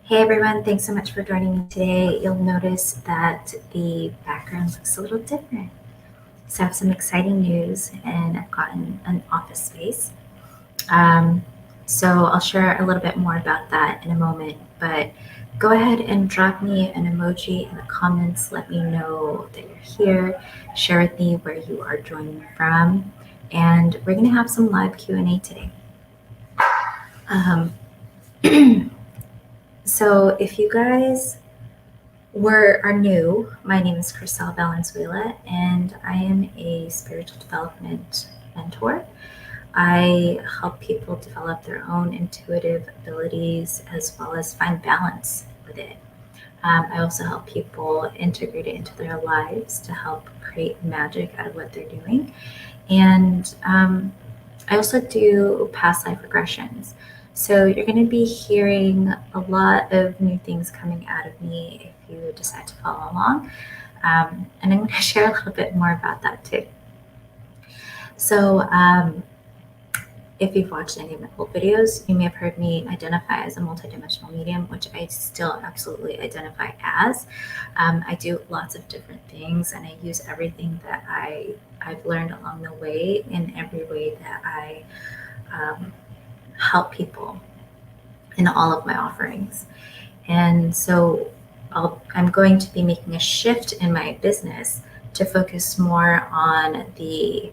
Hey everyone, thanks so much for joining me today. You'll notice that the background looks a little different. So I have some exciting news and I've gotten an office space. Um, so I'll share a little bit more about that in a moment, but go ahead and drop me an emoji in the comments. Let me know that you're here. Share with me where you are joining from. And we're going to have some live Q&A today. Um, so if you guys are new, my name is Krisell Valenzuela, and I am a spiritual development mentor. I help people develop their own intuitive abilities as well as find balance with it. I also help people integrate it into their lives to help create magic out of what they're doing. And I also do past life regressions. So you're going to be hearing a lot of new things coming out of me if you decide to follow along. And I'm going to share a little bit more about that too. So if you've watched any of my old videos, you may have heard me identify as a multidimensional medium, which I still absolutely identify as. I do lots of different things, and I use everything that I've learned along the way in every way that I help people in all of my offerings. And so I'm going to be making a shift in my business to focus more on the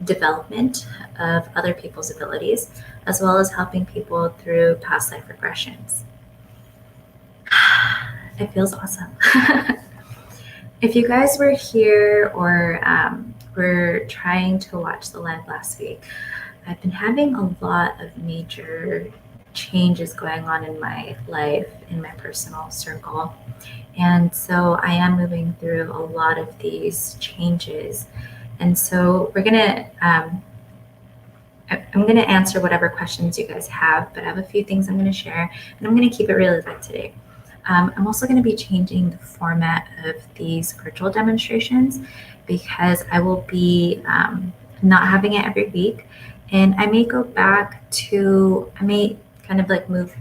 development of other people's abilities, as well as helping people through past life regressions. It feels awesome. If you guys were here or were trying to watch the live last week, I've been having a lot of major changes going on in my life, in my personal circle. And so I am moving through a lot of these changes. And so I'm going to answer whatever questions you guys have, but I have a few things I'm going to share, and I'm going to keep it really light today. I'm also going to be changing the format of these virtual demonstrations because I will be not having it every week. And I may go back to, I may kind of like move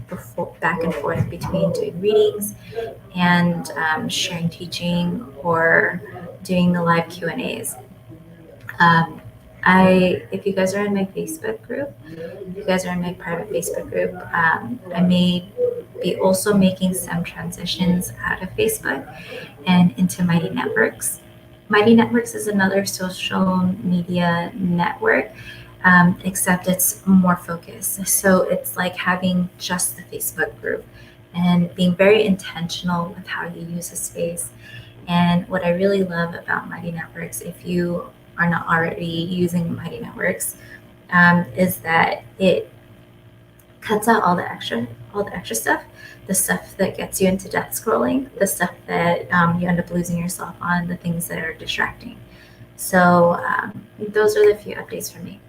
back and forth between doing readings and sharing teaching or doing the live Q&As. If you guys are in my Facebook group, if you guys are in my private Facebook group, I may be also making some transitions out of Facebook and into Mighty Networks. Mighty Networks is another social media network, except it's more focused. So it's like having just the Facebook group and being very intentional with how you use a space. And what I really love about Mighty Networks, if you are not already using Mighty Networks, is that it cuts out all the extra stuff, the stuff that gets you into death scrolling, the stuff that you end up losing yourself on, the things that are distracting. So those are the few updates from me.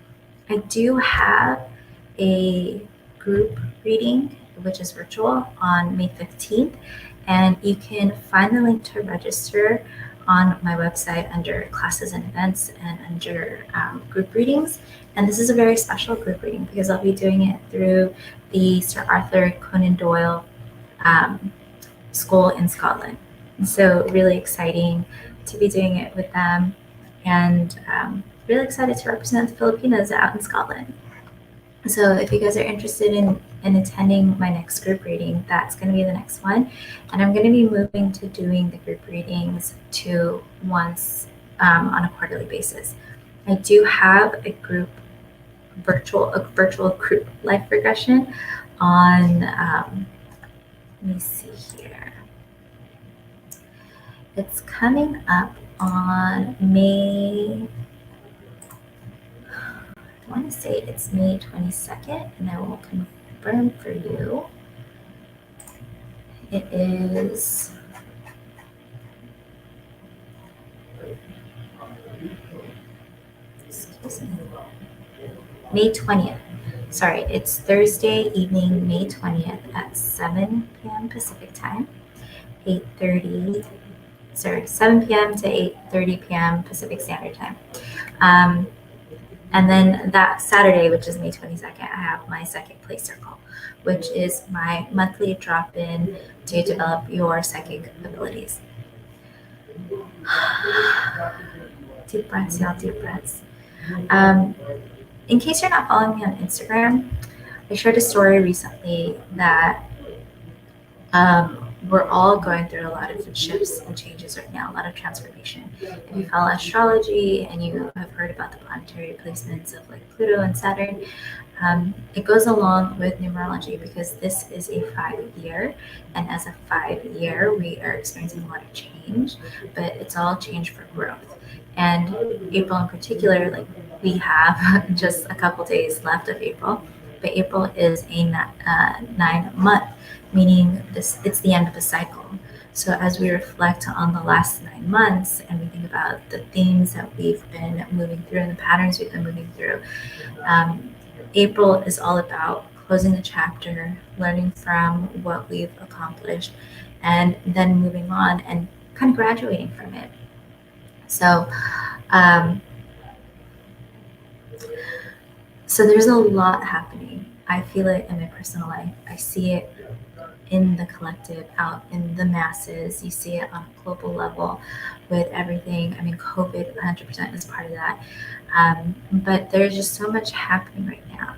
I do have a group reading, which is virtual, on May 15th, and you can find the link to register on my website under classes and events and under group readings. And this is a very special group reading because I'll be doing it through the Sir Arthur Conan Doyle School in Scotland. And so really exciting to be doing it with them, and really excited to represent the Filipinos out in Scotland. So if you guys are interested in attending my next group reading, that's going to be the next one. And I'm going to be moving to doing the group readings to once on a quarterly basis. I do have a virtual group life regression on, let me see here. It's coming up on I want to say it's May 22nd, and I will confirm for you. It is May 20th. Sorry, it's Thursday evening, May 20th at 7 p.m. Pacific time, 7 p.m. to 8:30 p.m. Pacific Standard Time. And then that Saturday, which is May 22nd, I have my second play circle, which is my monthly drop-in to develop your psychic abilities. Deep breaths, y'all, deep breaths. In case you're not following me on Instagram, I shared a story recently that we're all going through a lot of shifts and changes right now, a lot of transformation. If you follow astrology and you have heard about the planetary placements of like Pluto and Saturn, it goes along with numerology because this is a 5-year, and as a 5-year, we are experiencing a lot of change, but it's all change for growth. And April in particular, like we have just a couple days left of April, but April is a 9-month, meaning it's the end of a cycle. So as we reflect on the last 9 months and we think about the themes that we've been moving through and the patterns we've been moving through, April is all about closing the chapter, learning from what we've accomplished, and then moving on and kind of graduating from it. So, so there's a lot happening. I feel it in my personal life. I see it in the collective, out in the masses. You see it on a global level with everything. I mean, COVID 100% is part of that. But there's just so much happening right now.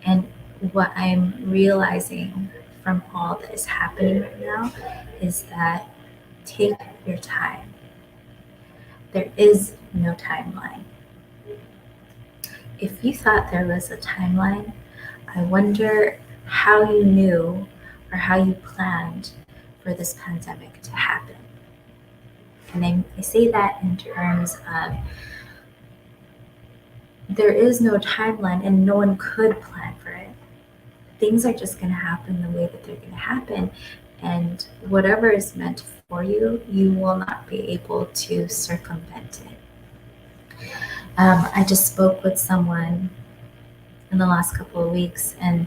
And what I'm realizing from all that is happening right now is that take your time. There is no timeline. If you thought there was a timeline, I wonder how you knew or how you planned for this pandemic to happen. And I say that in terms of there is no timeline and no one could plan for it. Things are just going to happen the way that they're going to happen. And whatever is meant for you, you will not be able to circumvent it. I just spoke with someone in the last couple of weeks, and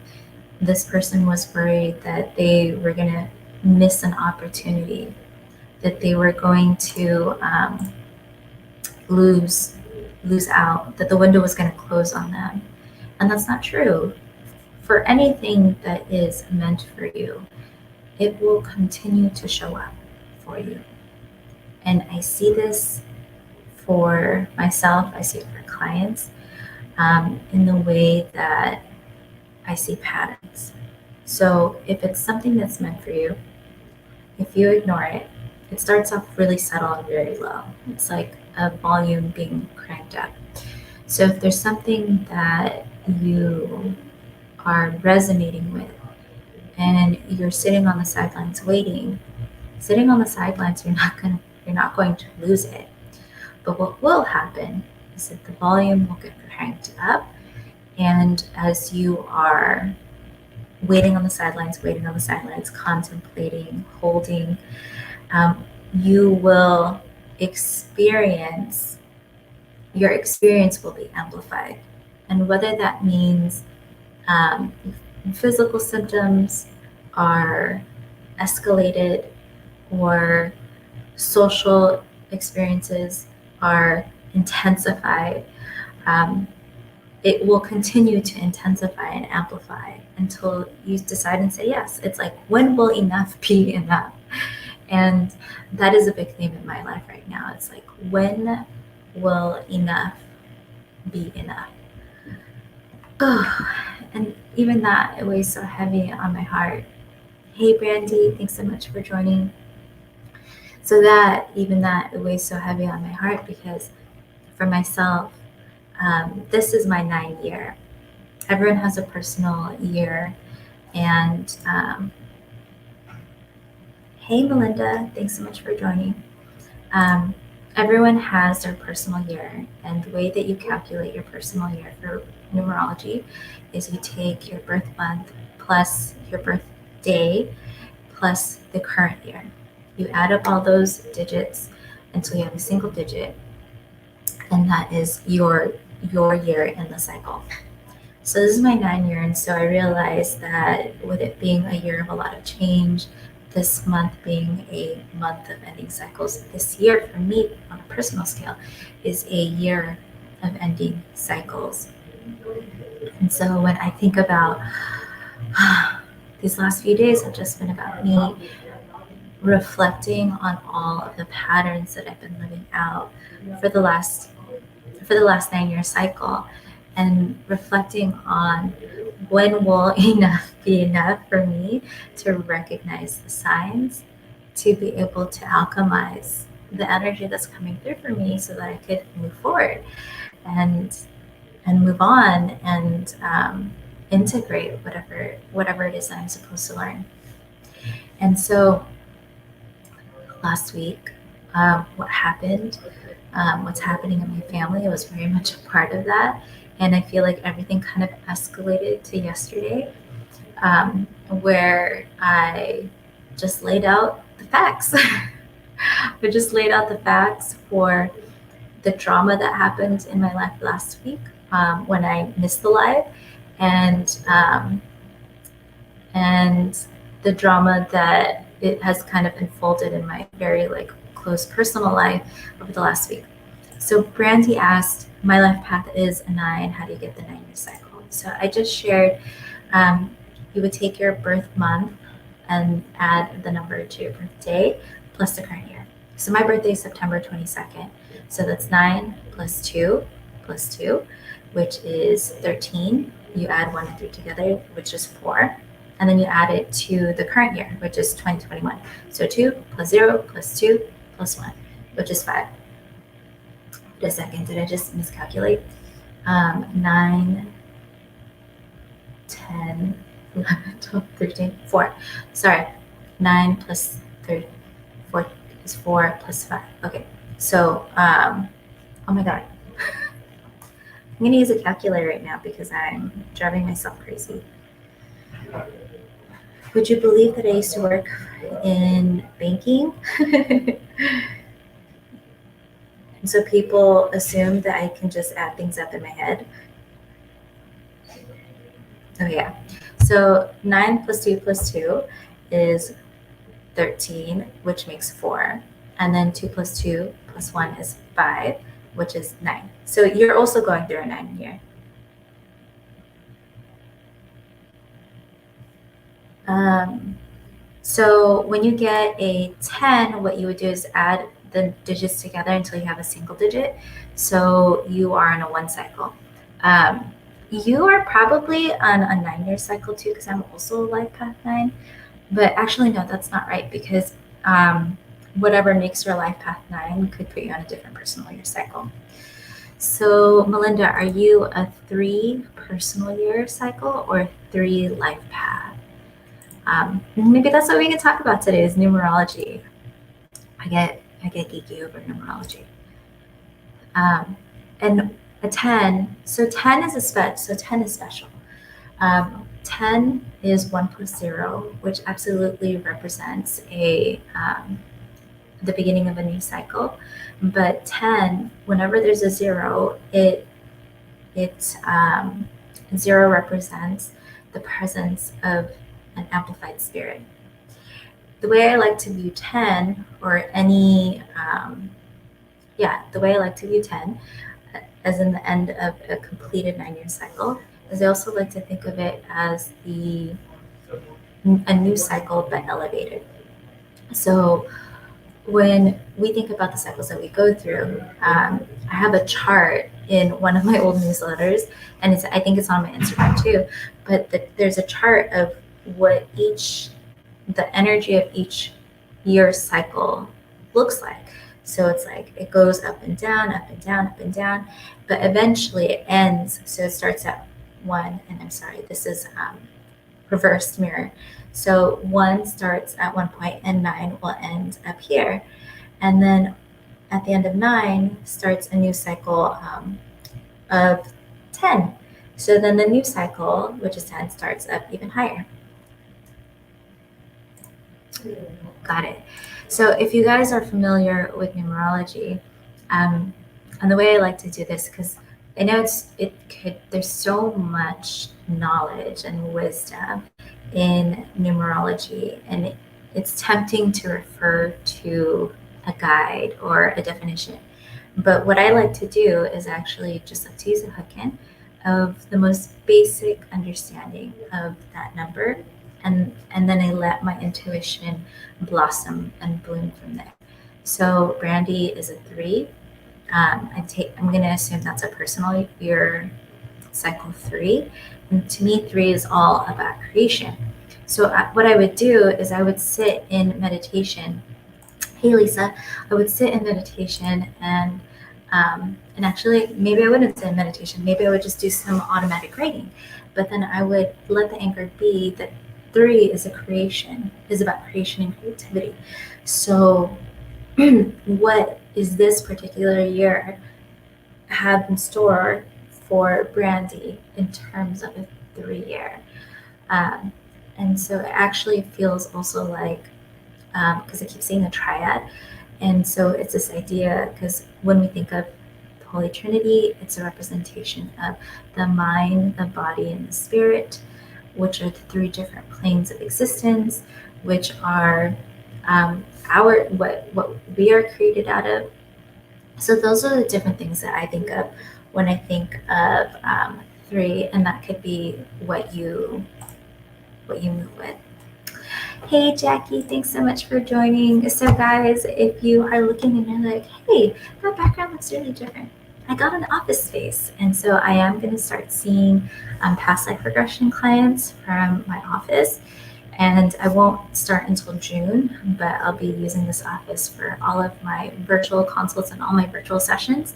this person was worried that they were going to miss an opportunity, that they were going to lose out, that the window was going to close on them. And that's not true. For anything that is meant for you, it will continue to show up for you. And I see this for myself, I see it for clients, in the way that I see patterns. So if it's something that's meant for you, if you ignore it, it starts off really subtle and very low. It's like a volume being cranked up. So if there's something that you are resonating with and you're sitting on the sidelines waiting, sitting on the sidelines, you're not going to lose it. But what will happen is that the volume will get cranked up, and as you are waiting on the sidelines, contemplating, holding, you will experience, your experience will be amplified. And whether that means physical symptoms are escalated or social experiences are intensified, it will continue to intensify and amplify until you decide and say yes. It's like, when will enough be enough? And that is a big theme in my life right now. It's like, when will enough be enough? Oh, and even that, it weighs so heavy on my heart. Hey, Brandy, thanks so much for joining. So it weighs so heavy on my heart because for myself, this is my 9th year. Everyone has a personal year. And hey, Melinda, thanks so much for joining. Everyone has their personal year, and the way that you calculate your personal year for numerology is you take your birth month plus your birthday plus the current year. You add up all those digits until you have a single digit, and that is your year in the cycle. So this is my 9th year, and so I realized that with it being a year of a lot of change, this month being a month of ending cycles, this year for me on a personal scale is a year of ending cycles. And so when I think about these last few days have just been about me reflecting on all of the patterns that I've been living out for the last 9-year cycle, and reflecting on when will enough be enough for me to recognize the signs, to be able to alchemize the energy that's coming through for me so that I could move forward and move on and integrate whatever it is that I'm supposed to learn. And so last week, what happened, what's happening in my family, was very much a part of that. And I feel like everything kind of escalated to yesterday, where I just laid out the facts. I just laid out the facts for the drama that happened in my life last week, when I missed the live, and the drama that it has kind of unfolded in my very close personal life over the last week. So Brandy asked, my life path is a 9. How do you get the 9-year cycle? So I just shared, you would take your birth month and add the number to your birthday plus the current year. So my birthday is September 22nd. So that's 9 plus 2 plus 2, which is 13. You add 1 and 3 together, which is 4. And then you add it to the current year, which is 2021. So 2 plus 0 plus 2 plus 1, which is 5. Wait a second, did I just miscalculate? 9, 10, 11, 12, 13, 4. Sorry, 9 plus 3, 4 is 4 plus 5. Okay, so, oh my God. I'm going to use a calculator right now because I'm driving myself crazy. Would you believe that I used to work in banking? And so people assume that I can just add things up in my head. Oh yeah. So 9 plus 2 plus 2 is 13, which makes 4. And then 2 plus 2 plus 1 is 5, which is 9. So you're also going through a 9 year. So when you get a 10, what you would do is add the digits together until you have a single digit. So you are on a 1 cycle. You are probably on a 9-year cycle too, because I'm also life path 9. But actually, no, that's not right, because whatever makes your life path 9 could put you on a different personal year cycle. So Melinda, are you a 3 personal year cycle or 3 life path? Maybe that's what we can talk about today, is numerology. I get geeky over numerology. And a 10, so 10 is so 10 is special. 10 is 1 plus 0, which absolutely represents the beginning of a new cycle. But 10, whenever there's a 0, 0 represents the presence of an amplified spirit. The way I like to view 10, or any, the way I like to view 10, as in the end of a completed 9-year cycle, is I also like to think of it as a new cycle but elevated. So when we think about the cycles that we go through, I have a chart in one of my old newsletters, and I think it's on my Instagram too, but there's a chart of what the energy of each year cycle looks like. So it's like it goes up and down, up and down, up and down, but eventually it ends. So it starts at 1, and I'm sorry, this is reversed mirror. So 1 starts at one point and 9 will end up here. And then at the end of 9 starts a new cycle of 10. So then the new cycle, which is 10, starts up even higher. Got it. So if you guys are familiar with numerology, and the way I like to do this, because I know there's so much knowledge and wisdom in numerology, and it's tempting to refer to a guide or a definition. But what I like to do is actually just like to use a hook-in of the most basic understanding of that number, and then I let my intuition blossom and bloom from there. So Brandy is a 3. I'm going to assume that's a personal year cycle 3, and to me 3 is all about creation. So what I would do is I would sit in meditation. Hey Lisa, I would sit in meditation and actually maybe I wouldn't sit in meditation. Maybe I would just do some automatic writing, but then I would let the anchor be that 3 is about creation and creativity. So what is this particular year have in store for Brandy in terms of a 3 year? Um, and so it actually feels also like, because I keep seeing a triad, and so it's this idea, because when we think of the Holy Trinity, it's a representation of the mind, the body, and the spirit, which are the 3 different planes of existence, which are our what we are created out of. So those are the different things that I think of when I think of 3, and that could be what you move with. Hey Jackie, thanks so much for joining. So guys, if you are looking and you're like, hey, that background looks really different, I got an office space, and so I am going to start seeing past life regression clients from my office. And I won't start until June, but I'll be using this office for all of my virtual consults and all my virtual sessions.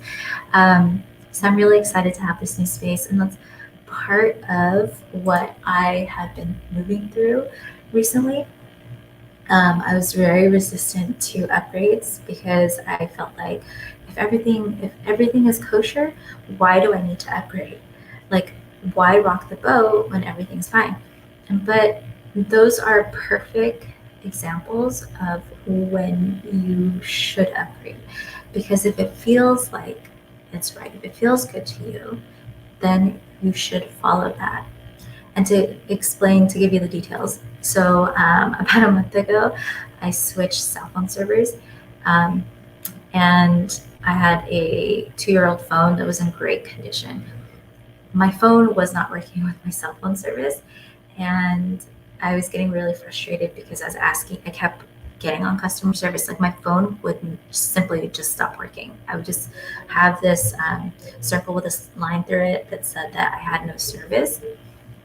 So I'm really excited to have this new space, and that's part of what I have been moving through recently. I was very resistant to upgrades because I felt like if everything is kosher, why do I need to upgrade? Like, why rock the boat when everything's fine? But those are perfect examples of when you should upgrade, because if it feels like it's right, if it feels good to you, then you should follow that. And to give you the details, so about a month ago, I switched cell phone servers, and I had a 2-year-old phone that was in great condition. My phone was not working with my cell phone service, and I was getting really frustrated because I kept getting on customer service. Like, my phone would simply just stop working. I would just have this circle with a line through it that said that I had no service.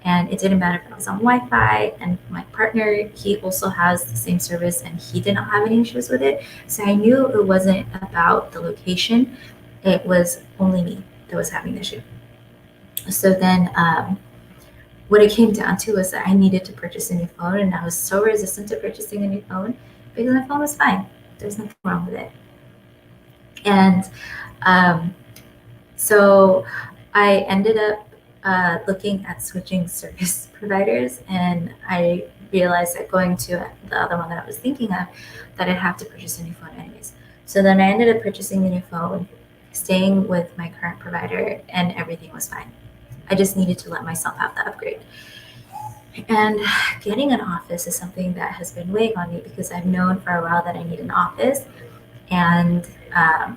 And it didn't matter if I was on Wi-Fi, and my partner, he also has the same service and he did not have any issues with it. So I knew it wasn't about the location. It was only me that was having the issue. So then what it came down to was that I needed to purchase a new phone, and I was so resistant to purchasing a new phone because my phone was fine. There's nothing wrong with it. And so I ended up looking at switching service providers, and I realized that going to the other one that I was thinking of, that I'd have to purchase a new phone anyways. So then I ended up purchasing a new phone, staying with my current provider, and everything was fine. I just needed to let myself have the upgrade. And getting an office is something that has been weighing on me because I've known for a while that I need an office, and I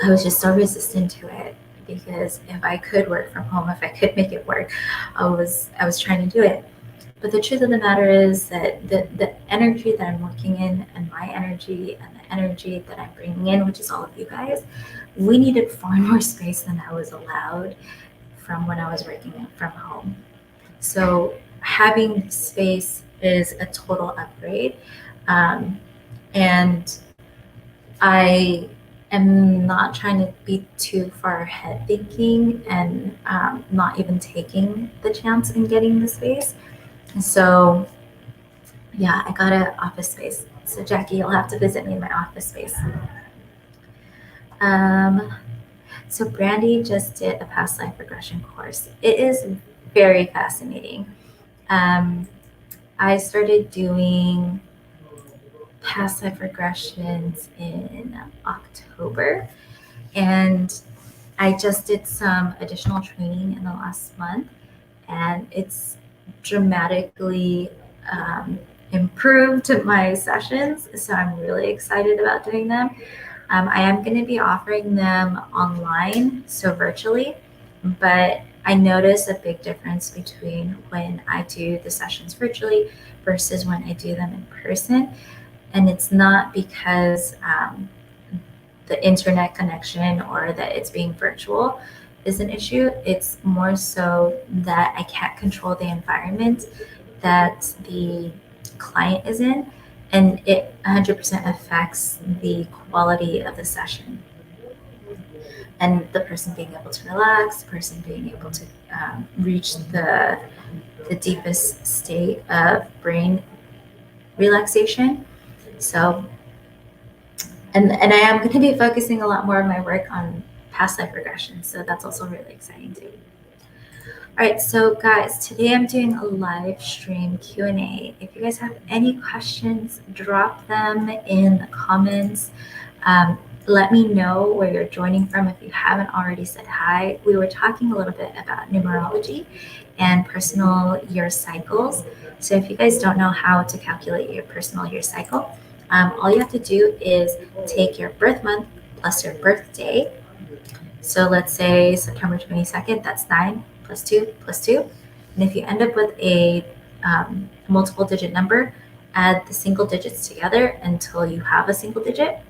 was just so resistant to it, because if I could work from home, if I could make it work, I was trying to do it. But the truth of the matter is that the energy that I'm working in, and my energy, and the energy that I'm bringing in, which is all of you guys, we needed far more space than I was allowed from when I was working from home. So having space is a total upgrade. And I am not trying to be too far ahead thinking, and not even taking the chance in getting the space. So yeah, I got an office space. So Jackie, you'll have to visit me in my office space. So Brandy just did a past life regression course. It is very fascinating. I started doing past life regressions in October, and I just did some additional training in the last month, and it's dramatically improved my sessions. So I'm really excited about doing them. I am going to be offering them online, so virtually, but I notice a big difference between when I do the sessions virtually versus when I do them in person. And it's not because the internet connection or that it's being virtual is an issue. It's more so that I can't control the environment that the client is in, and it 100% affects the quality of the session. And the person being able to relax, the person being able to reach the deepest state of brain relaxation. So, and I am going to be focusing a lot more of my work on past life regression. So that's also really exciting too. All right, so guys, today I'm doing a live stream Q&A. If you guys have any questions, drop them in the comments. Let me know where you're joining from if you haven't already said hi. We were talking a little bit about numerology and personal year cycles. So if you guys don't know how to calculate your personal year cycle, all you have to do is take your birth month plus your birthday. So let's say September 22nd, that's 9 plus 2 plus 2. And if you end up with a multiple digit number, add the single digits together until you have a single digit,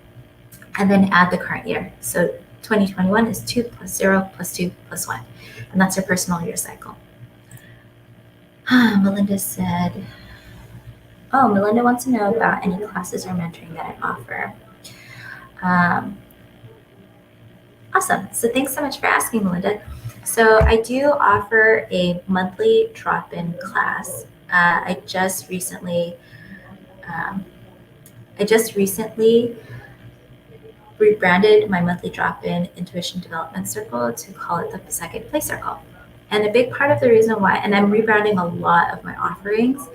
and then add the current year. So 2021 is 2 plus 0 plus 2 plus 1. And that's your personal year cycle. Melinda said, oh, Melinda wants to know about any classes or mentoring that I offer. Awesome. So thanks so much for asking, Melinda. So I do offer a monthly drop-in class. I just recently rebranded my monthly drop-in intuition development circle to call it the Psychic Play Circle. And a big part of the reason why, and I'm rebranding a lot of my offerings,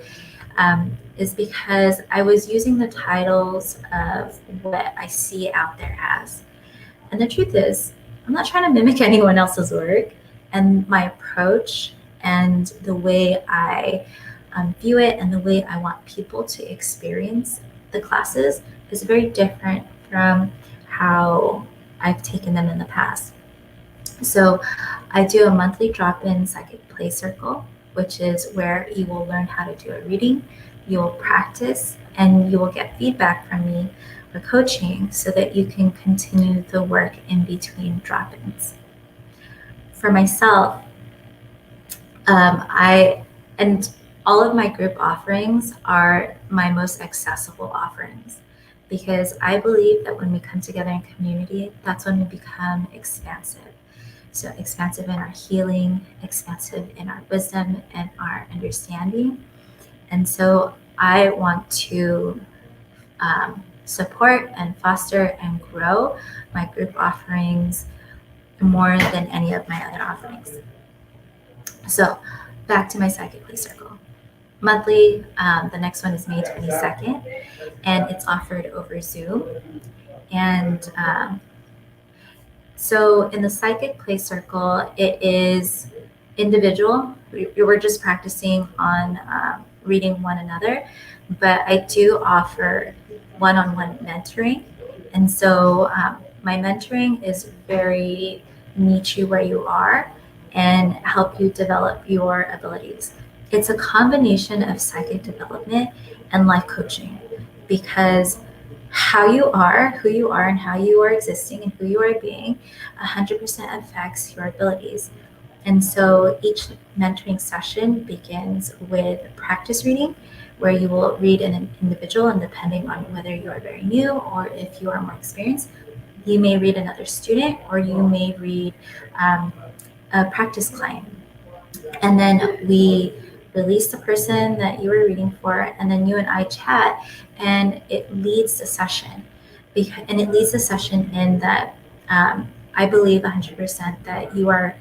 is because I was using the titles of what I see out there as. And the truth is, I'm not trying to mimic anyone else's work, and my approach and the way I view it and the way I want people to experience the classes is very different from how I've taken them in the past. So I do a monthly drop-in psychic play circle, which is where you will learn how to do a reading, you will practice, and you will get feedback from me or coaching so that you can continue the work in between drop-ins. For myself, and all of my group offerings are my most accessible offerings, because I believe that when we come together in community, that's when we become expansive. So expansive in our healing, expansive in our wisdom and our understanding. And so I want to support and foster and grow my group offerings more than any of my other offerings. So back to my Psychic Play Circle. Monthly, the next one is May 22nd, and it's offered over Zoom. And so in the Psychic Play Circle, it is individual. We're just practicing on reading one another, but I do offer one-on-one mentoring. And so my mentoring is very meet you where you are and help you develop your abilities. It's a combination of psychic development and life coaching, because how you are, who you are, and how you are existing and who you are being 100% affects your abilities. And so each mentoring session begins with practice reading, where you will read an individual, and depending on whether you are very new or if you are more experienced, you may read another student or you may read a practice client. And then we release the person that you were reading for, and then you and I chat, and it leads the session. And it leads the session in that I believe 100% that you are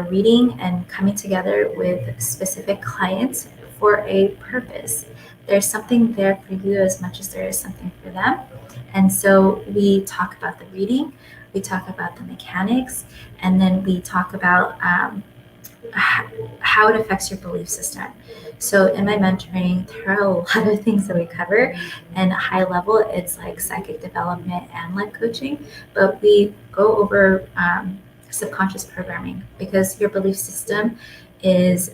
reading and coming together with specific clients for a purpose. There's something there for you as much as there is something for them. And so we talk about the reading, we talk about the mechanics, and then we talk about how it affects your belief system. So in my mentoring, there are a lot of things that we cover, and high level, it's like psychic development and life coaching, but we go over subconscious programming, because your belief system is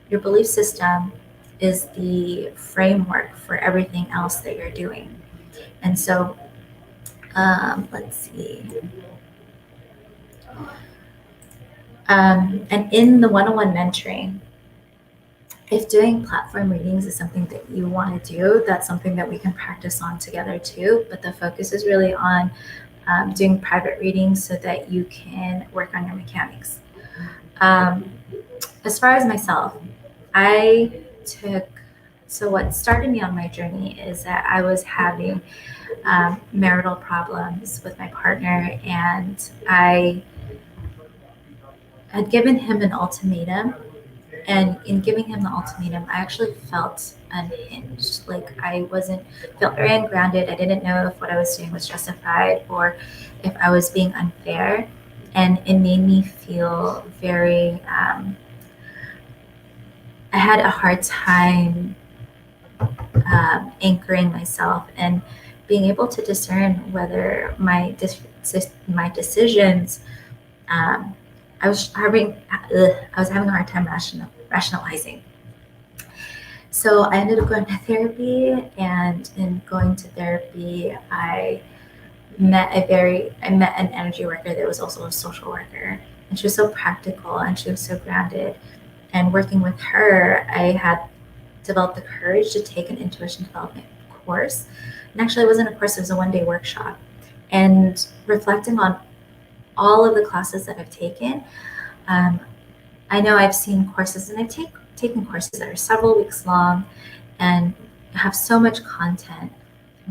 your belief system is the framework for everything else that you're doing. And so, let's see. And in the one-on-one mentoring, if doing platform readings is something that you want to do, that's something that we can practice on together too. But the focus is really on doing private readings so that you can work on your mechanics. As far as myself, so what started me on my journey is that I was having marital problems with my partner, and I had given him an ultimatum. And in giving him the ultimatum, I actually felt unhinged. Like felt very ungrounded. I didn't know if what I was doing was justified or if I was being unfair. And it made me feel very, I had a hard time anchoring myself and being able to discern whether my decisions, I was having a hard time rationalizing. So I ended up going to therapy, and in going to therapy, I met an energy worker that was also a social worker, and she was so practical and she was so grounded. And working with her, I had developed the courage to take an intuition development course. And actually, it wasn't a course; it was a one-day workshop. And reflecting on all of the classes that I've taken, I know I've seen courses, and I've taken courses that are several weeks long and have so much content,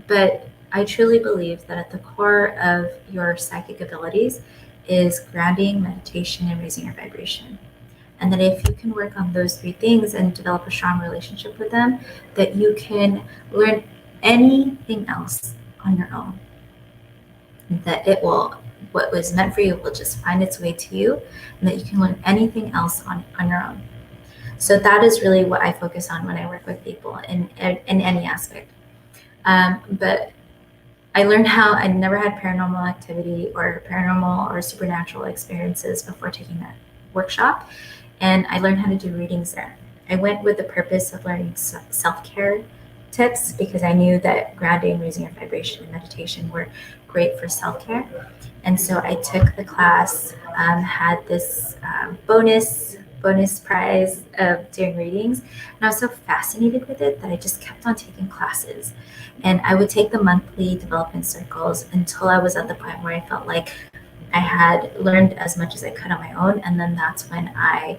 but I truly believe that at the core of your psychic abilities is grounding, meditation, and raising your vibration. And that if you can work on those three things and develop a strong relationship with them, that you can learn anything else on your own. That what was meant for you will just find its way to you, and that you can learn anything else on your own. So that is really what I focus on when I work with people in any aspect. But I learned how I never had paranormal activity or paranormal or supernatural experiences before taking that workshop. And I learned how to do readings there. I went with the purpose of learning self-care tips, because I knew that grounding, raising your vibration, and meditation were great for self-care. And so I took the class, had this bonus prize of doing readings. And I was so fascinated with it that I just kept on taking classes. And I would take the monthly development circles until I was at the point where I felt like I had learned as much as I could on my own. And then that's when I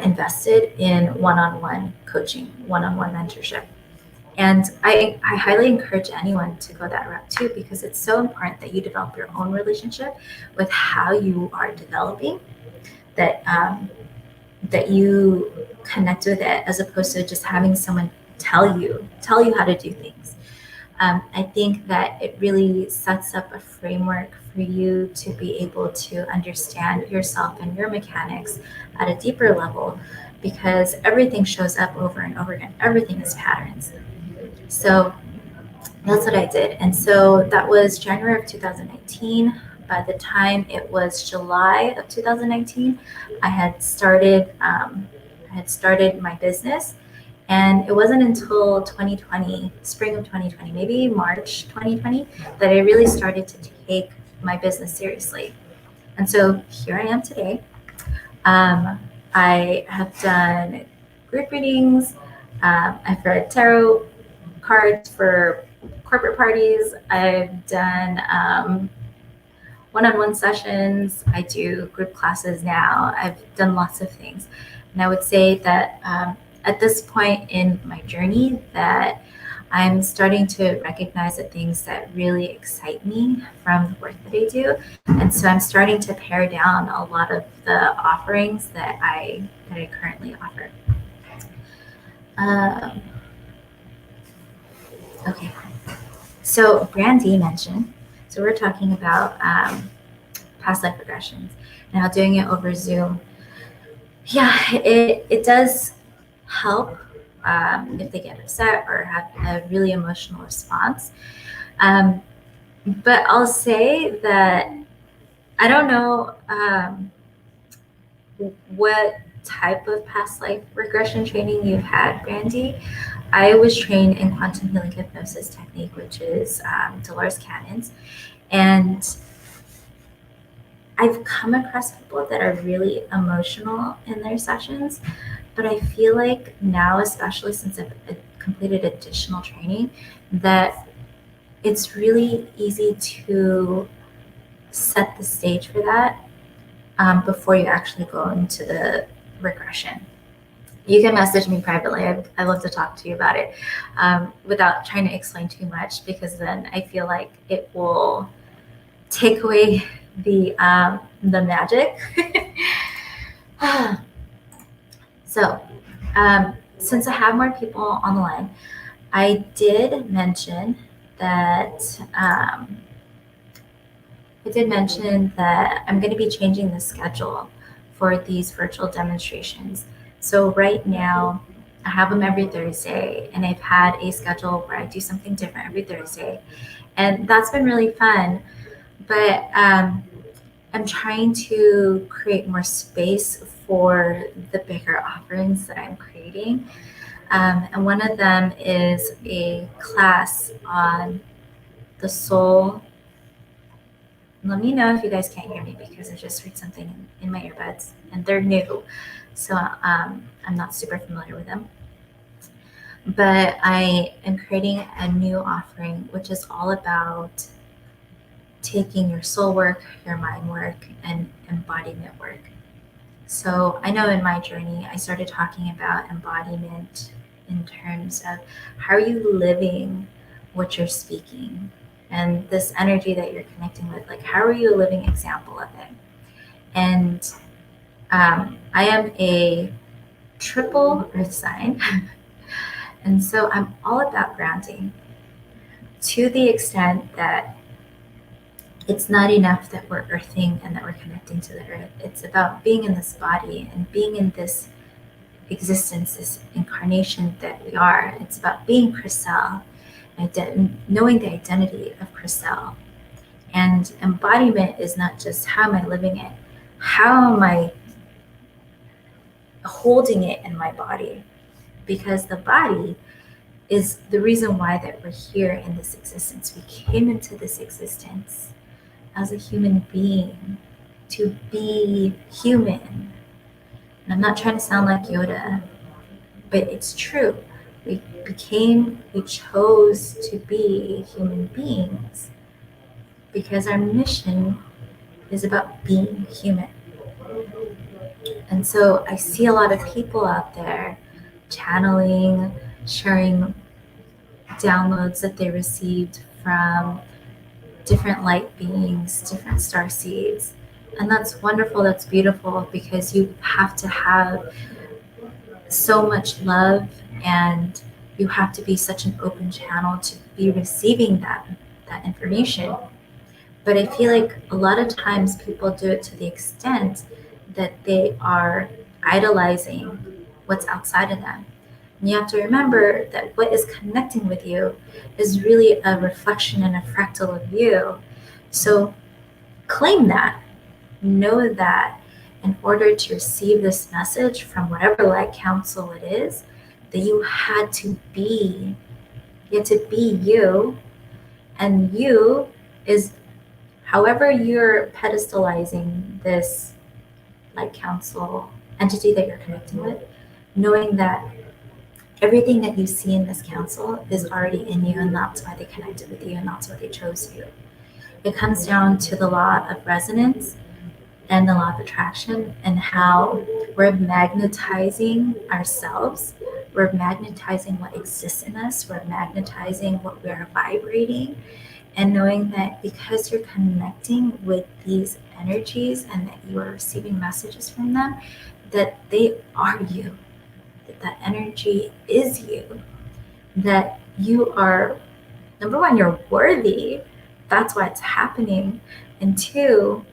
invested in one-on-one coaching, one-on-one mentorship. And I highly encourage anyone to go that route too, because it's so important that you develop your own relationship with how you are developing, that you connect with it, as opposed to just having someone tell you how to do things. I think that it really sets up a framework for you to be able to understand yourself and your mechanics at a deeper level, because everything shows up over and over again. Everything is patterns. So that's what I did. And so that was January of 2019. By the time it was July of 2019, I had started my business. And it wasn't until 2020, spring of 2020, maybe March 2020, that I really started to take my business seriously. And so here I am today. I have done group readings. I've read tarot cards for corporate parties. I've done one-on-one sessions. I do group classes now. I've done lots of things. And I would say that at this point in my journey, that I'm starting to recognize the things that really excite me from the work that I do. And so I'm starting to pare down a lot of the offerings that I currently offer. Okay. So Brandy mentioned, so we're talking about past life regressions, and how doing it over Zoom, yeah, it does help if they get upset or have a really emotional response. But I'll say that I don't know what type of past life regression training you've had, Brandy. I was trained in quantum healing hypnosis technique, which is Dolores Cannon's, and I've come across people that are really emotional in their sessions, but I feel like now, especially since I've completed additional training, that it's really easy to set the stage for that before you actually go into the regression. You can message me privately. I love to talk to you about it without trying to explain too much, because then I feel like it will take away the magic. So, since I have more people on the line, I did mention that I'm going to be changing the schedule for these virtual demonstrations. So right now, I have them every Thursday, and I've had a schedule where I do something different every Thursday, and that's been really fun. But I'm trying to create more space for the bigger offerings that I'm creating. And one of them is a class on the soul. Let me know if you guys can't hear me, because I just heard something in my earbuds, and they're new, so I'm not super familiar with them. But I am creating a new offering, which is all about taking your soul work, your mind work, and embodiment work. So I know in my journey, I started talking about embodiment in terms of how are you living what you're speaking, and this energy that you're connecting with, like how are you a living example of it? And I am a triple earth sign, and so I'm all about grounding, to the extent that it's not enough that we're earthing and that we're connecting to the earth. It's about being in this body and being in this existence, this incarnation that we are. It's about being Krisell, knowing the identity of Krisell. And embodiment is not just how am I living it, how am I holding it in my body? Because the body is the reason why that we're here in this existence. We came into this existence as a human being to be human. And I'm not trying to sound like Yoda, but it's true. We chose to be human beings because our mission is about being human. And so I see a lot of people out there channeling, sharing downloads that they received from different light beings, different star seeds. And that's wonderful, that's beautiful, because you have to have so much love, and you have to be such an open channel to be receiving that information. But I feel like a lot of times people do it to the extent that they are idolizing what's outside of them. And you have to remember that what is connecting with you is really a reflection and a fractal of you. So claim that. Know that in order to receive this message from whatever light council it is, that you had to be you. And you is however you're pedestalizing this light council entity that you're connecting with, knowing that everything that you see in this council is already in you, and that's why they connected with you, and that's why they chose you. It comes down to the law of resonance and the law of attraction, and how we're magnetizing ourselves. We're magnetizing what exists in us. We're magnetizing what we are vibrating, and knowing that because you're connecting with these energies and that you are receiving messages from them, that they are you, that energy is you, that you are, number one, you're worthy. That's why it's happening. And two,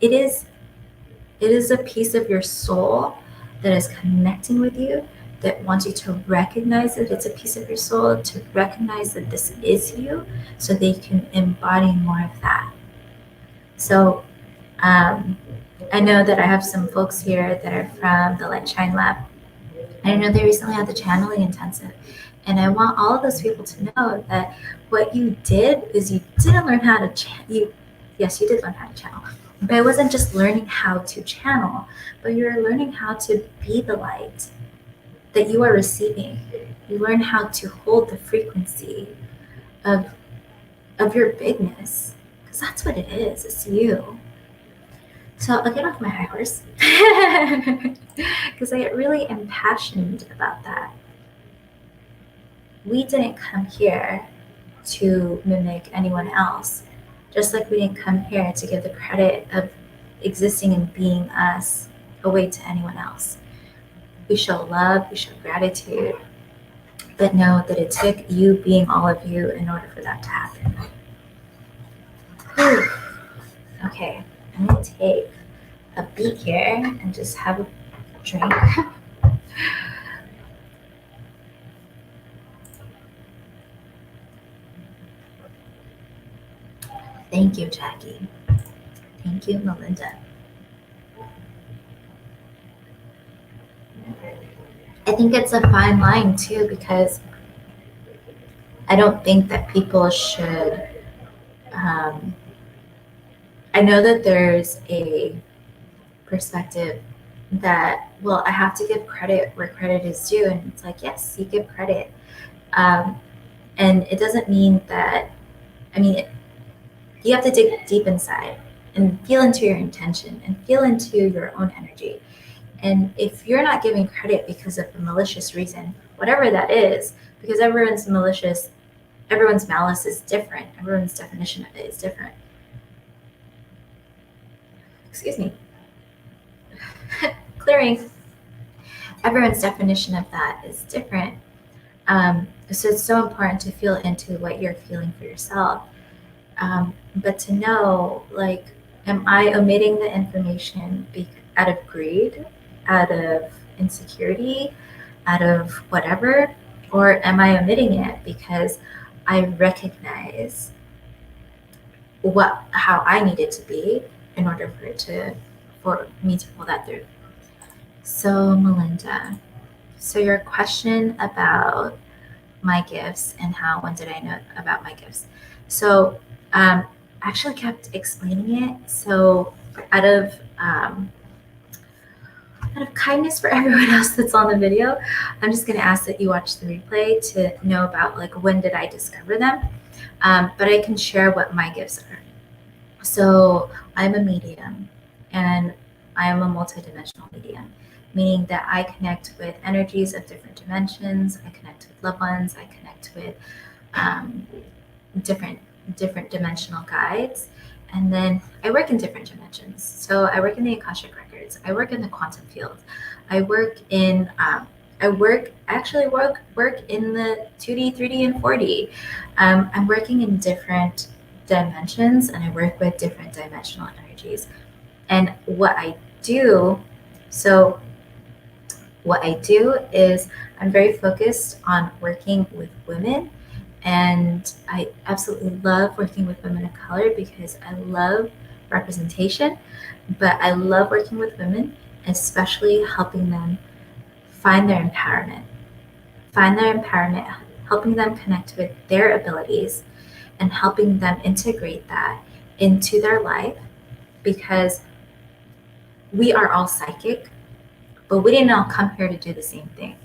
it is a piece of your soul that is connecting with you, that wants you to recognize that it's a piece of your soul, to recognize that this is you, so they can embody more of that. So I know that I have some folks here that are from the Light Shine Lab. I know they recently had the channeling intensive. And I want all of those people to know that what you did is you didn't learn how to yes, you did learn how to channel. But it wasn't just learning how to channel, but you're learning how to be the light that you are receiving. You learn how to hold the frequency of your bigness. Because that's what it is. It's you. So I'll get off my high horse because I get really impassioned about that. We didn't come here to mimic anyone else, just like we didn't come here to give the credit of existing and being us away to anyone else. We show love, we show gratitude, but know that it took you being all of you in order for that to happen. Whew. Okay, I'm gonna take a beat here and just have a drink. Thank you, Jackie. Thank you, Melinda. I think it's a fine line too, because I don't think that people should. I know that there's a perspective that, well, I have to give credit where credit is due, and it's like, yes, you give credit, and it doesn't mean that. I mean, you have to dig deep inside and feel into your intention and feel into your own energy. And if you're not giving credit because of a malicious reason, whatever that is, because everyone's malice is different. Everyone's definition of it is different. Excuse me. Clearing. Everyone's definition of that is different. So it's so important to feel into what you're feeling for yourself. But to know, like, am I omitting the information out of greed, out of insecurity, out of whatever? Or am I omitting it because I recognize how I need it to be in order for me to pull that through? So, Melinda, so your question about my gifts and when did I know about my gifts? So I actually kept explaining it. So out of kindness for everyone else that's on the video, I'm just going to ask that you watch the replay to know about, like, when did I discover them. But I can share what my gifts are. So I'm a medium, and I am a multidimensional medium, meaning that I connect with energies of different dimensions. I connect with loved ones. I connect with different dimensional guides. And then I work in different dimensions. So I work in the Akashic Records. I work in the quantum field. I work in work in the 2D, 3D, and 4D. I'm working in different dimensions, and I work with different dimensional energies. And what I do is I'm very focused on working with women. And I absolutely love working with women of color because I love representation, but I love working with women, especially helping them find their empowerment, helping them connect with their abilities and helping them integrate that into their life, because we are all psychic, but we didn't all come here to do the same thing.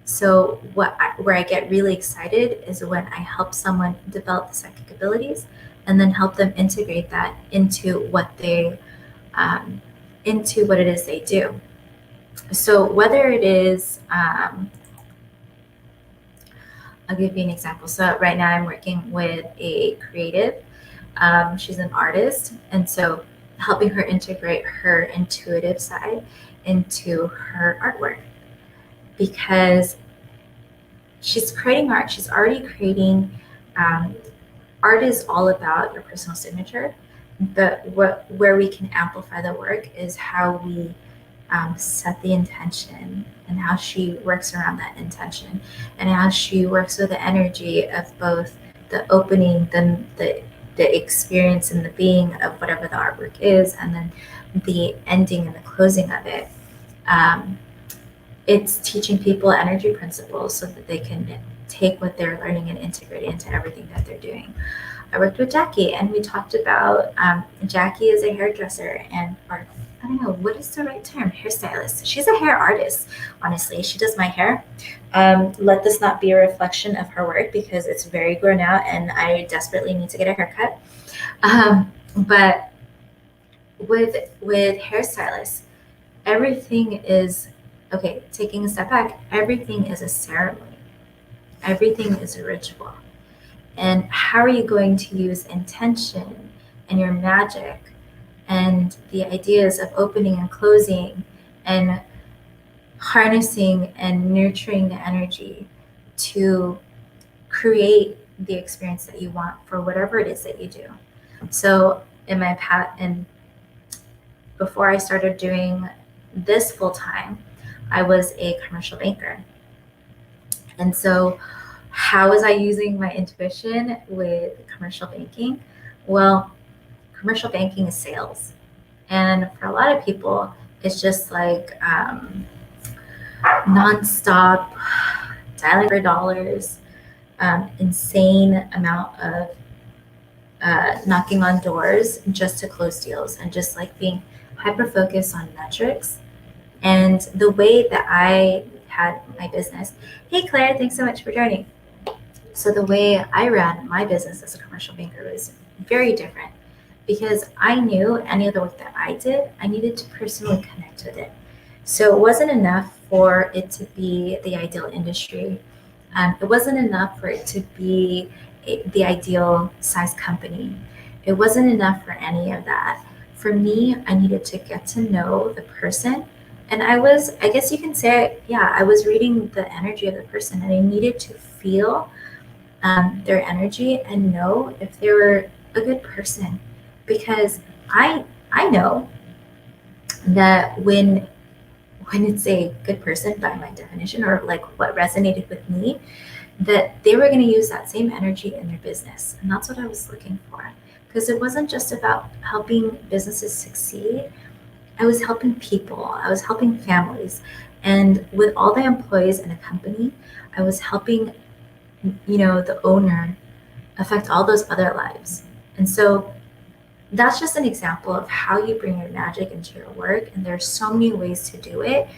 So where I get really excited is when I help someone develop the psychic abilities and then help them integrate that into what it is they do. So whether it is, I'll give you an example. So right now I'm working with a creative. She's an artist, and so helping her integrate her intuitive side into her artwork, because she's creating art. She's already creating. Art is all about your personal signature, where we can amplify the work is how we set the intention, and how she works around that intention, and how she works with the energy of both the opening, then the experience and the being of whatever the artwork is, and then the ending and the closing of it. Um, it's teaching people energy principles so that they can take what they're learning and integrate it into everything that they're doing. I worked with Jackie, and we talked about Jackie is a hairdresser, or I don't know, what is the right term? Hairstylist. She's a hair artist, honestly. She does my hair. Let this not be a reflection of her work, because it's very grown out and I desperately need to get a haircut. But with hairstylists, everything is, okay, taking a step back, everything is a ceremony. Everything is a ritual. And how are you going to use intention and your magic and the ideas of opening and closing and harnessing and nurturing the energy to create the experience that you want for whatever it is that you do? So in my past, and before I started doing this full time, I was a commercial banker. And so how was I using my intuition with commercial banking? Well, commercial banking is sales. And for a lot of people, it's just like nonstop dialing for dollars, insane amount of knocking on doors just to close deals, and just like being hyper focused on metrics. And the way that I had my business, hey Claire, thanks so much for joining. So the way I ran my business as a commercial banker was very different, because I knew any of the work that I did, I needed to personally connect with it. So it wasn't enough for it to be the ideal industry. It wasn't enough for it to be the ideal size company. It wasn't enough for any of that. For me, I needed to get to know the person. And I guess you can say, yeah, I was reading the energy of the person, and I needed to feel their energy and know if they were a good person. Because I know that when it's a good person by my definition, or like what resonated with me, that they were going to use that same energy in their business. And that's what I was looking for. Because it wasn't just about helping businesses succeed. I was helping people. I was helping families. And with all the employees in a company, I was helping, the owner affect all those other lives. And so that's just an example of how you bring your magic into your work. And there's so many ways to do it.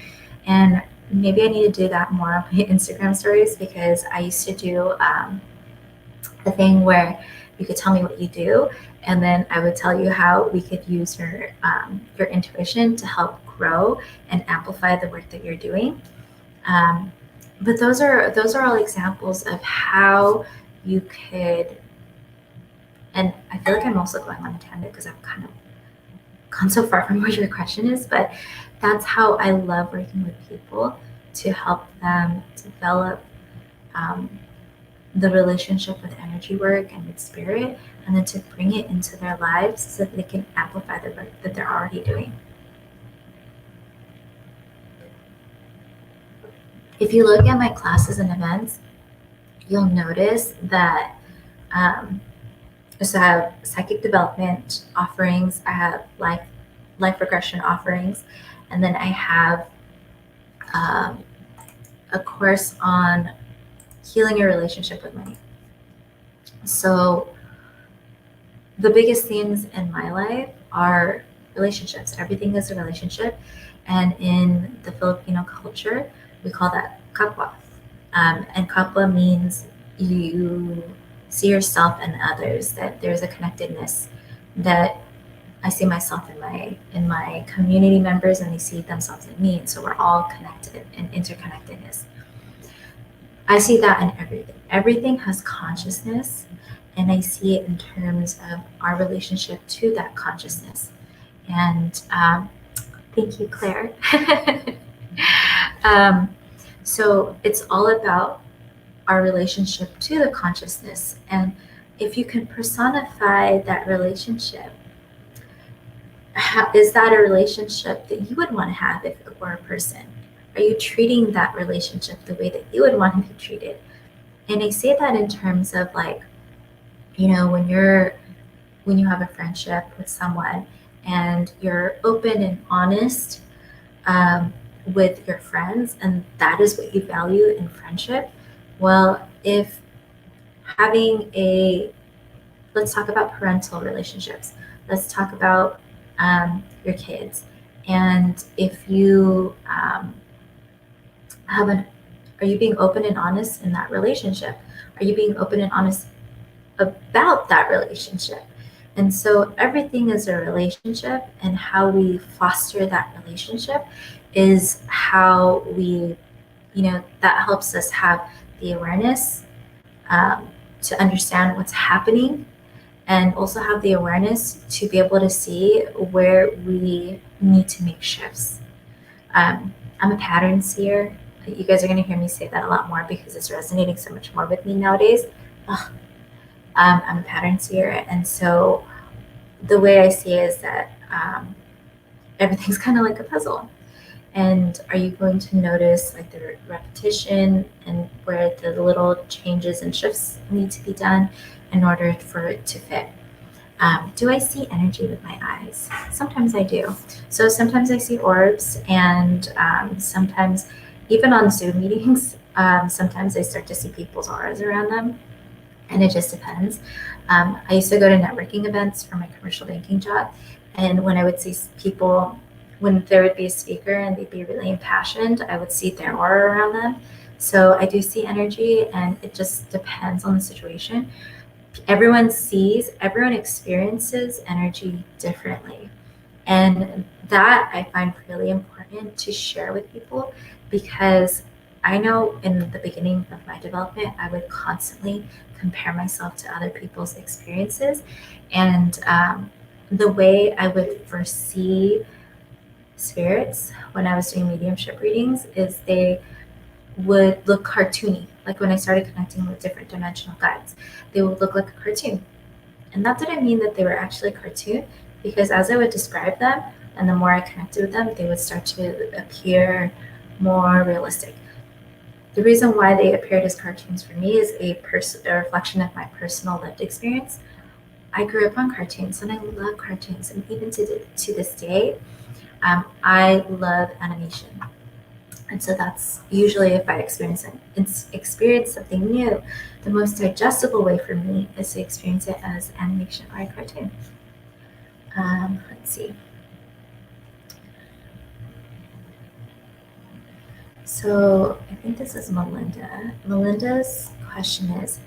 And maybe I need to do that more on my Instagram stories, because I used to do a thing where you could tell me what you do, and then I would tell you how we could use your intuition to help grow and amplify the work that you're doing. But those are all examples of how you could. And I feel like I'm also going on a tangent because I've kind of gone so far from what your question is, but that's how I love working with people, to help them develop the relationship with energy work and with spirit, and then to bring it into their lives so that they can amplify the work that they're already doing. If you look at my classes and events, you'll notice that so I have psychic development offerings, I have life regression offerings, and then I have a course on healing your relationship with money. So the biggest themes in my life are relationships. Everything is a relationship. And in the Filipino culture, we call that kapwa. And kapwa means you see yourself and others, that there's a connectedness, that I see myself in my community members, and they see themselves in me. And so we're all connected in interconnectedness. I see that in everything. Everything has consciousness, and I see it in terms of our relationship to that consciousness. And thank you, Claire. So it's all about our relationship to the consciousness. And if you can personify that relationship is that a relationship that you would want to have if it were a person? Are you treating that relationship the way that you would want to be treated? And I say that in terms of like, when you have a friendship with someone and you're open and honest with your friends, and that is what you value in friendship. Well, if having let's talk about parental relationships. Let's talk about your kids. And if you are you being open and honest in that relationship? Are you being open and honest about that relationship? And so everything is a relationship, and how we foster that relationship is how that helps us have the awareness to understand what's happening, and also have the awareness to be able to see where we need to make shifts. I'm a pattern seer. You guys are going to hear me say that a lot more because it's resonating so much more with me nowadays. Ugh. I'm a pattern seer, and so the way I see it is that everything's kind of like a puzzle. And are you going to notice like the repetition and where the little changes and shifts need to be done in order for it to fit? Do I see energy with my eyes? Sometimes I do. So sometimes I see orbs, and sometimes, even on Zoom meetings, sometimes I start to see people's auras around them, and it just depends. I used to go to networking events for my commercial banking job, and when I would see people, when there would be a speaker and they'd be really impassioned, I would see their aura around them. So I do see energy, and it just depends on the situation. Everyone experiences energy differently. And that I find really important to share with people, because I know in the beginning of my development, I would constantly compare myself to other people's experiences. And the way I would foresee spirits when I was doing mediumship readings is they would look cartoony. Like when I started connecting with different dimensional guides, they would look like a cartoon. And that didn't mean that they were actually a cartoon, because as I would describe them and the more I connected with them, they would start to appear more realistic. The reason why they appeared as cartoons for me is a reflection of my personal lived experience. I grew up on cartoons, and I love cartoons, and even to this day, I love animation. And so that's usually, if I experience something new, the most digestible way for me is to experience it as animation or a cartoon. Let's see. So I think this is Melinda. Melinda's question is,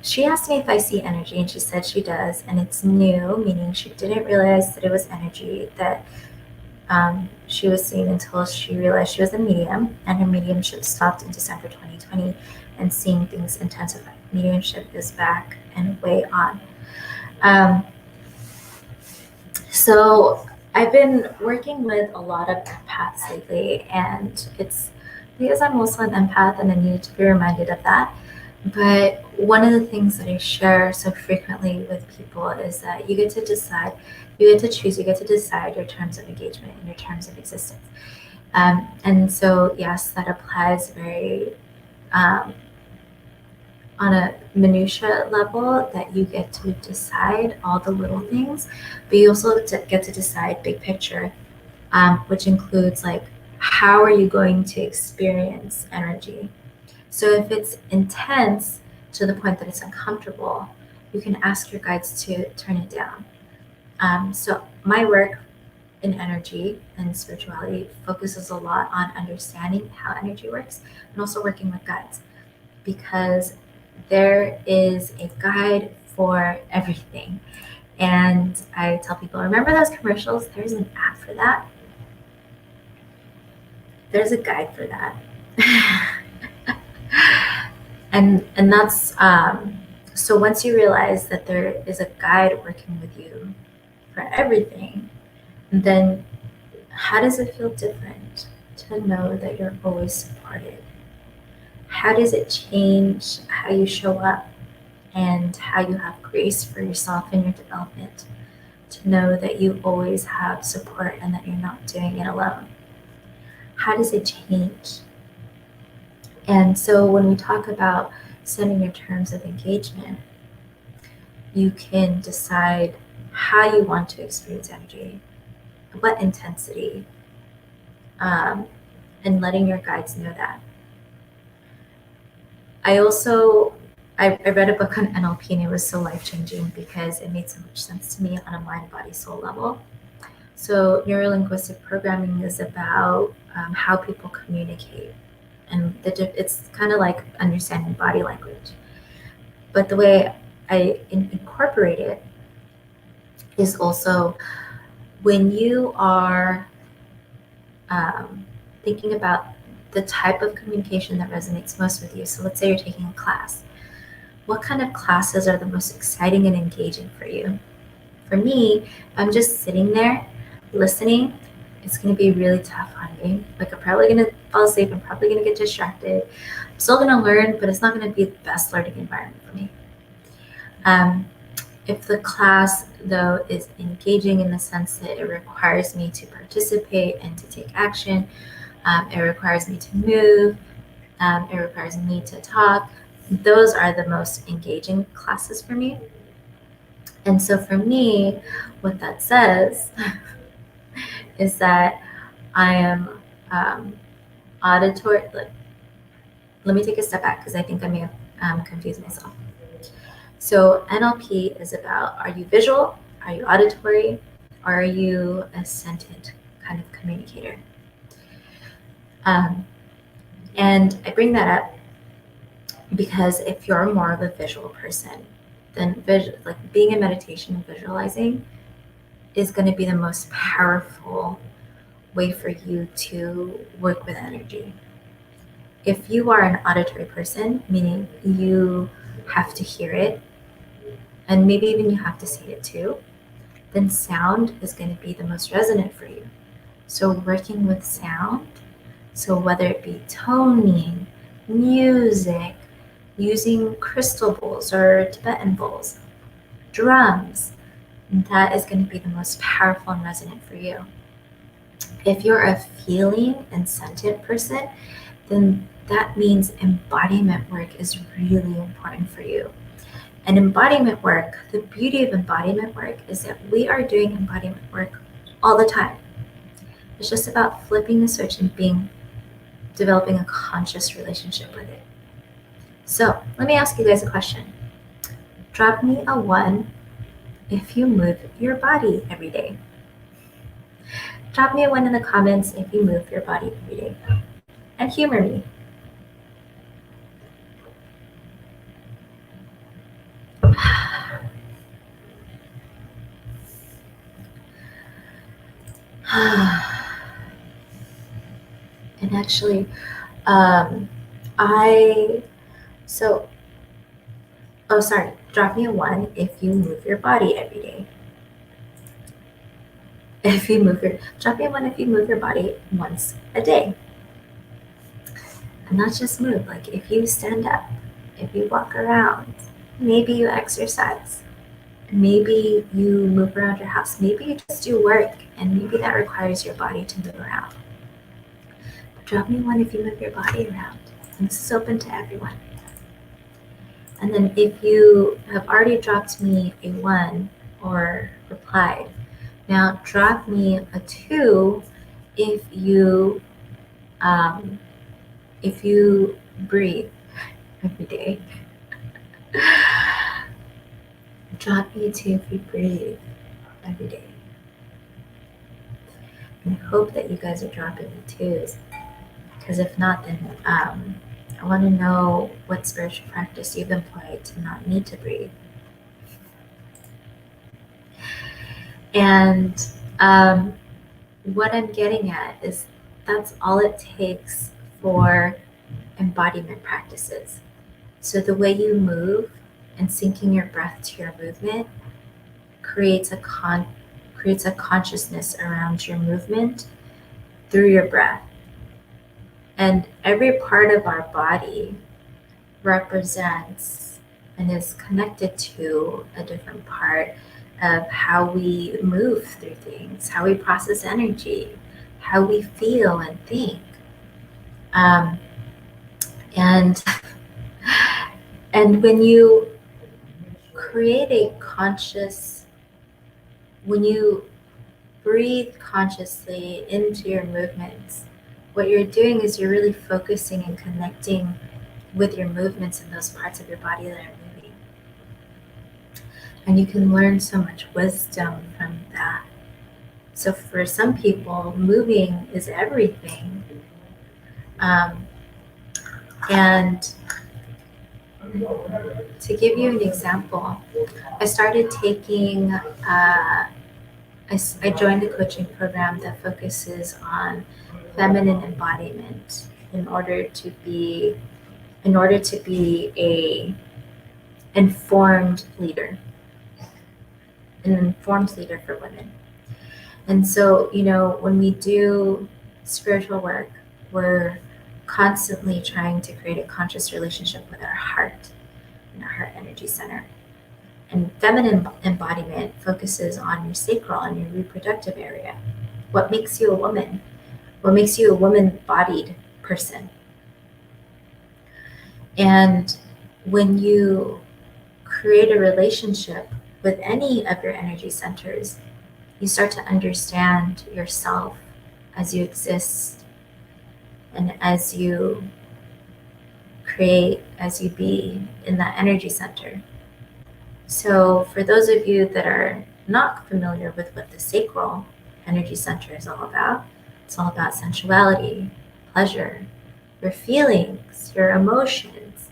she asked me if I see energy, and she said she does, and it's new, meaning she didn't realize that it was energy that she was seeing until she realized she was a medium, and her mediumship stopped in December 2020, and seeing things intensified. Mediumship is back and way on. So I've been working with a lot of empaths lately, and it's because I'm also an empath and I need to be reminded of that. But one of the things that I share so frequently with people is that you get to decide, you get to choose, you get to decide your terms of engagement and your terms of existence. And so, yes, that applies very on a minutia level, that you get to decide all the little things, but you also get to decide big picture, which includes like, how are you going to experience energy? So if it's intense to the point that it's uncomfortable, you can ask your guides to turn it down. So my work in energy and spirituality focuses a lot on understanding how energy works, and also working with guides, because there is a guide for everything. And I tell people, remember those commercials? There's an app for that. There's a guide for that. and that's so once you realize that there is a guide working with you for everything, then how does it feel different to know that you're always supported? How does it change how you show up and how you have grace for yourself and your development? to know that you always have support and that you're not doing it alone. How does it change? And so when we talk about setting your terms of engagement, you can decide how you want to experience energy, what intensity, and letting your guides know that. I read a book on NLP, and it was so life-changing because it made so much sense to me on a mind, body, soul level. So neurolinguistic programming is about how people communicate, and it's kind of like understanding body language. But the way I incorporate it is also when you are thinking about the type of communication that resonates most with you. So let's say you're taking a class. What kind of classes are the most exciting and engaging for you? For me, I'm just sitting there listening. It's going to be really tough on me. Like, I'm probably going to fall asleep. I'm probably going to get distracted. I'm still going to learn, but it's not going to be the best learning environment for me. If the class, though, is engaging in the sense that it requires me to participate and to take action, it requires me to move, it requires me to talk, those are the most engaging classes for me. And so for me, what that says is that I am auditory. Let me take a step back because I think I may have confused myself. So NLP is about, are you visual, are you auditory, or are you a sentient kind of communicator? And I bring that up because if you're more of a visual person, then like being in meditation and visualizing is going to be the most powerful way for you to work with energy. If you are an auditory person, meaning you have to hear it, and maybe even you have to see it too, then sound is going to be the most resonant for you. So working with sound, so whether it be toning, music, using crystal bowls or Tibetan bowls, drums, that is going to be the most powerful and resonant for you. If you're a feeling and sentient person, then that means embodiment work is really important for you. And embodiment work, the beauty of embodiment work is that we are doing embodiment work all the time. It's just about flipping the switch and developing a conscious relationship with it. So let me ask you guys a question. Drop me a 1 if you move your body every day. Drop me a 1 in the comments if you move your body every day. And humor me. And actually, drop me a 1 if you move your body every day. Drop me a 1 if you move your body once a day. And not just move, like if you stand up, if you walk around, maybe you exercise, maybe you move around your house, maybe you just do work, and maybe that requires your body to move around. But drop me 1 if you move your body around. And this is open to everyone. And then if you have already dropped me a 1 or replied, now drop me a 2 if you breathe every day. Drop me a 2 if you breathe every day. And I hope that you guys are dropping me 2s, because if not, then I want to know what spiritual practice you've employed to not need to breathe. And what I'm getting at is that's all it takes for embodiment practices. So the way you move and syncing your breath to your movement creates a consciousness around your movement through your breath. And every part of our body represents and is connected to a different part of how we move through things, how we process energy, how we feel and think. Um, and and when you create a conscious, when you breathe consciously into your movements, what you're doing is you're really focusing and connecting with your movements in those parts of your body that are moving. And you can learn so much wisdom from that. So for some people, moving is everything. And to give you an example, I started taking, I joined a coaching program that focuses on feminine embodiment in order to be a informed leader, an informed leader for women. And so, when we do spiritual work, we're constantly trying to create a conscious relationship with our heart and our heart energy center. And feminine embodiment focuses on your sacral and your reproductive area. What makes you a woman? What makes you a woman-bodied person? And when you create a relationship with any of your energy centers, you start to understand yourself as you exist and as you create, as you be in that energy center. So for those of you that are not familiar with what the sacral energy center is all about, it's all about sensuality, pleasure, your feelings, your emotions.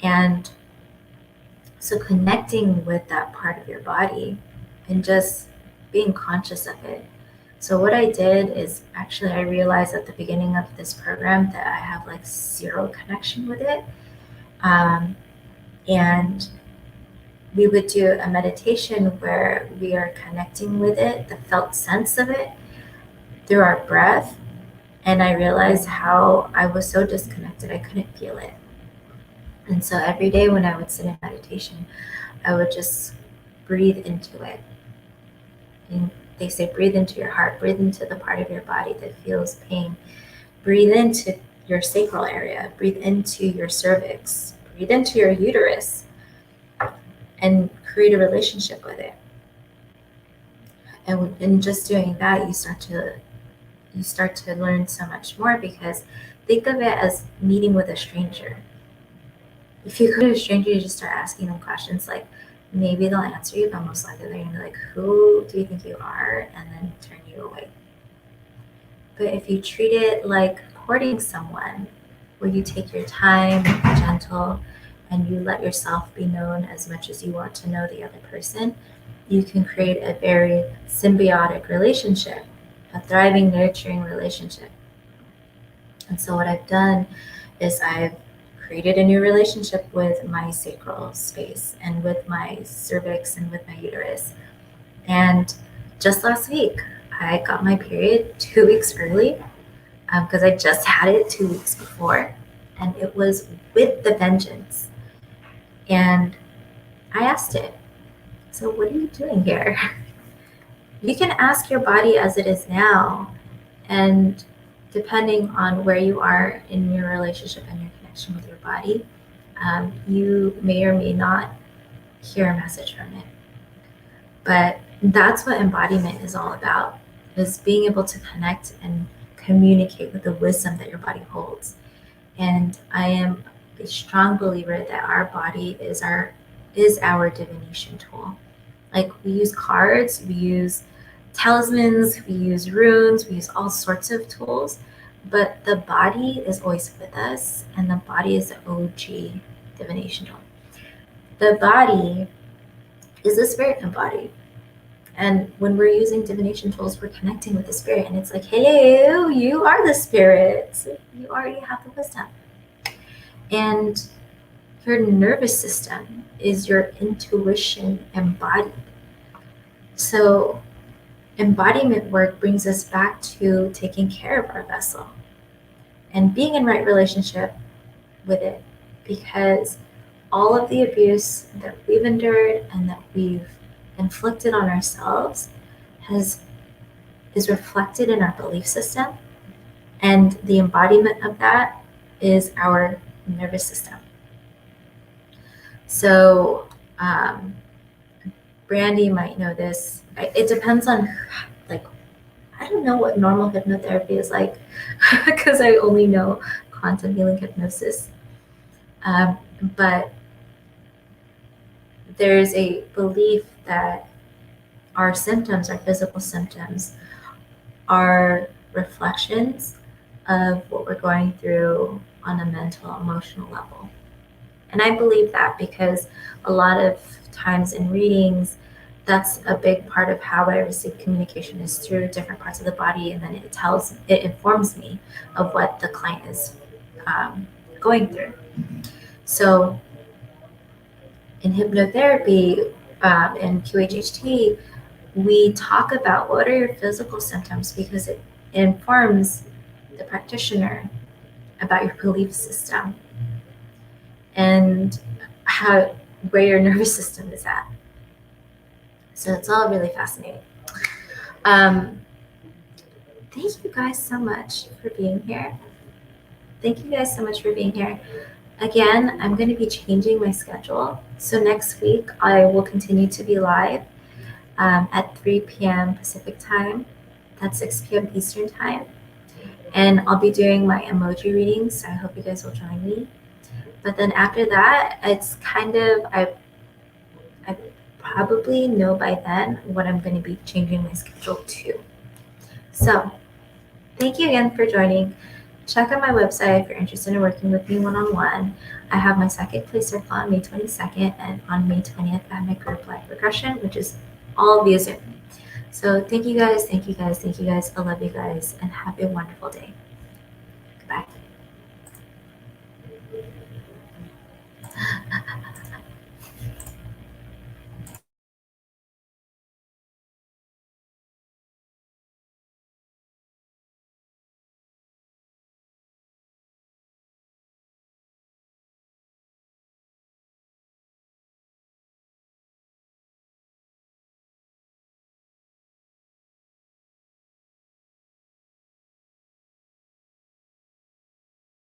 And so connecting with that part of your body and just being conscious of it. So what I did is actually I realized at the beginning of this program that I have like zero connection with it. And we would do a meditation where we are connecting with it, the felt sense of it, through our breath. And I realized how I was so disconnected, I couldn't feel it. And so every day when I would sit in meditation, I would just breathe into it. And they say breathe into your heart, breathe into the part of your body that feels pain. Breathe into your sacral area, breathe into your cervix, breathe into your uterus, and create a relationship with it. And in just doing that, you start to learn so much more, because think of it as meeting with a stranger. If you go to a stranger, you just start asking them questions, like maybe they'll answer you, but most likely they're gonna be like, who do you think you are? And then turn you away. But if you treat it like courting someone, where you take your time, you're gentle, and you let yourself be known as much as you want to know the other person, you can create a very symbiotic relationship, a thriving, nurturing relationship. And so what I've done is I've created a new relationship with my sacral space and with my cervix and with my uterus. And just last week, I got my period 2 weeks early, because I just had it 2 weeks before, and it was with the vengeance. And I asked it, so what are you doing here? You can ask your body as it is now, and depending on where you are in your relationship and your connection with your body, you may or may not hear a message from it. But that's what embodiment is all about, is being able to connect and communicate with the wisdom that your body holds. And I am a strong believer that our body is our divination tool. Like, we use cards, we use talismans, we use runes, we use all sorts of tools, but the body is always with us, and the body is the OG divination tool. The body is the spirit embodied. And when we're using divination tools, we're connecting with the spirit, and it's like, hello, you are the spirit. You already have the wisdom. And your nervous system is your intuition embodied. So embodiment work brings us back to taking care of our vessel and being in right relationship with it, because all of the abuse that we've endured and that we've inflicted on ourselves is reflected in our belief system, and the embodiment of that is our nervous system. So Brandy might know this. It depends on, like, I don't know what normal hypnotherapy is like because I only know quantum healing hypnosis. But there's a belief that our symptoms, our physical symptoms, are reflections of what we're going through on a mental, emotional level. And I believe that because a lot of times in readings, that's a big part of how I receive communication is through different parts of the body, and then it informs me of what the client is going through. So in hypnotherapy, in QHHT, we talk about what are your physical symptoms because it informs the practitioner about your belief system and where your nervous system is at. So it's all really fascinating. Thank you guys so much for being here. Again, I'm going to be changing my schedule. So next week, I will continue to be live at 3 p.m. Pacific time. That's 6 p.m. Eastern time. And I'll be doing my emoji readings. So I hope you guys will join me. But then after that, it's kind of, I probably know by then what I'm going to be changing my schedule to. So thank you again for joining. Check out my website if you're interested in working with me one-on-one. I have my second place circle on May 22nd, and on May 20th, I have my group live regression, which is all via Zoom. So thank you guys. I love you guys, and have a wonderful day. Goodbye.